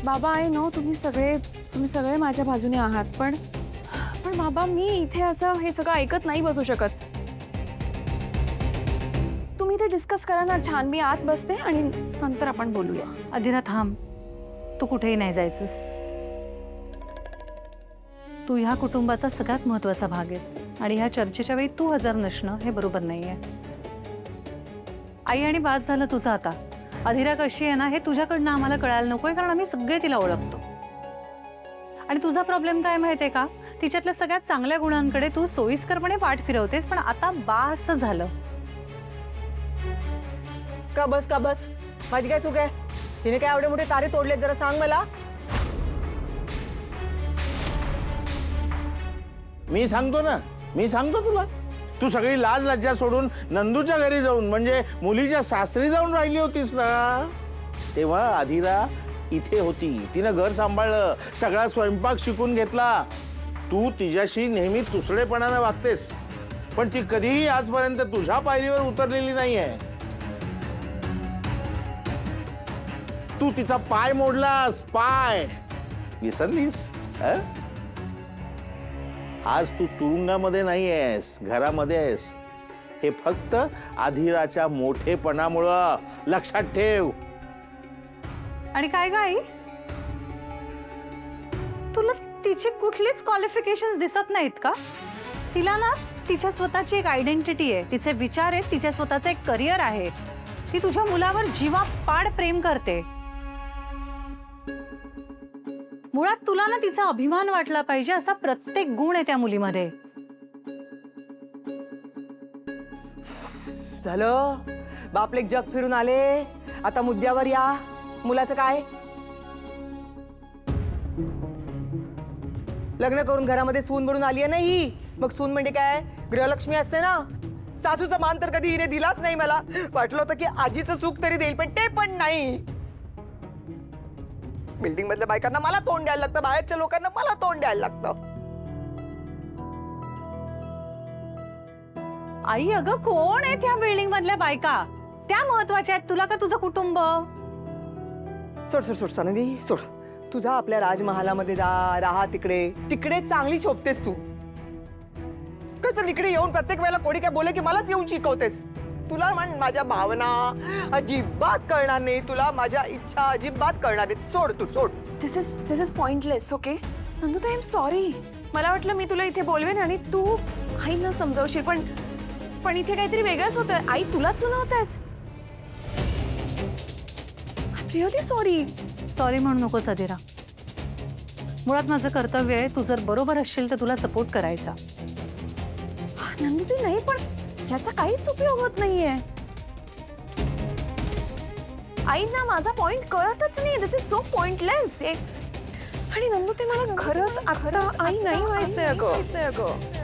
बाबा आहे नो, तुम्ही सगळे माझ्या बाजूने आहात, पण बाबा मी इथे असं हे सगळं ऐकत नाही बसू शकत. तुम्ही ते डिस्कस करा ना छान. मी आत बसते आणि नंतर आपण बोलूया. अधिरा थांब, तू कुठेही नाही जायचंस. तू ह्या कुटुंबाचा सगळ्यात महत्वाचा भाग आहेस आणि ह्या चर्चेच्या वेळी तू हजर नसणं हे बरोबर नाहीये. आई आणि बास झालं तुझं आता. अधिरा कशी आहे ना हे तुझ्याकडनं आम्हाला कळायला नकोय, कारण आम्ही सगळे तिला ओळखतो. आणि तुझा प्रॉब्लेम काय माहितीये का, तिच्यातल्या सगळ्यात चांगल्या गुणांकडे तू सोयीस्करपणे पाठ फिरवतेस, पण आता बास झालं. का बस माझी काय चूक आहे? तिने काय एवढे मोठे तारे तोडलेत जरा सांग मला. मी सांगतो तुला. तू सगळी लाज लज्जा सोडून नंदूच्या घरी जाऊन म्हणजे मुलीच्या सासरी जाऊन राहिली होतीस ना, तेव्हा अधिरा इथे होती. तिनं घर सांभाळलं, सगळा स्वयंपाक शिकून घेतला. तू तिच्याशी नेहमी तुसडेपणानं वागतेस, पण ती कधीही आजपर्यंत तुझ्या पायरीवर उतरलेली नाहीये. तू तिचा पाय मोडलास, पाय विसरलीस? आज तू तुरुंगामध्ये नाही आहेस, घरामध्ये आहेस. हे फक्त अधिराच्या मोठेपणामुळं, लक्षात ठेव. आणि काय ग आई, तुला तिचे कुठलेच क्वालिफिकेशन्स दिसत नाहीत का? तिला ना तिच्या स्वतःची एक आयडेंटिटी आहे, तिचे विचार आहेत, तिच्या स्वतःचं एक करिअर आहे. ती तुझ्या मुलावर जीवापाड प्रेम करते. मुळात तुला ना तिचा अभिमान वाटला पाहिजे असा प्रत्येक गुण आहे त्या मुलीमध्ये. झालं बापले जग फिरून आले, आता मुद्द्यावर या. मुलाचं काय? लग्न करून घरामध्ये सून म्हणून आली आहे ना ही. मग सून म्हणजे काय? गृहलक्ष्मी असते ना. सासूचा मान तर कधी हिने दिलाच नाही. मला वाटलं होतं की आजीचं सुख तरी देईल, पण ते पण नाही. बिल्डिंग मधल्या बायकांना मला तोंड द्यायला लागतं, बाहेरच्या लोकांना मला तोंड द्यायला लागतं. आई अगं कोण आहे त्या बिल्डिंग मधल्या बायका? त्या महत्वाच्या आहेत तुला का तुझं कुटुंब? सोड सोड सोड सनदी सोड. तुझा आपल्या राजमहालामध्ये जा, राहा तिकडे. तिकडे चांगली शोभतेस तू. कसं इकडे येऊन प्रत्येक वेळेला कोणी काय बोले की मलाच येऊन शिकवतेस? तुला माझ्या भावना अजिबात कळणार नाही, तुला माझ्या इच्छा अजिबात कळणार नाही. सोड तू सोड. This is pointless. Okay Nandu, I am sorry. मला वाटलं मी तुला इथे बोलवेन आणि तू आईला समजावशील, पण इथे काहीतरी वेगळंच होतं. आई तुलाच सुनावतायत. I am really sorry. Sorry म्हणू नकोस अधिरा. मुळात माझं कर्तव्य आहे, तू जर बरोबर असशील तर तुला सपोर्ट करायचा. नंदू ती नाही, पण याचा काहीच उपयोग होत नाहीये. आईंना माझा पॉइंट कळतच नाही. दिस इज सो पॉइंटलेस. आणि नंदू ते मला खरंच आता आई नाही व्हायचंय अगं.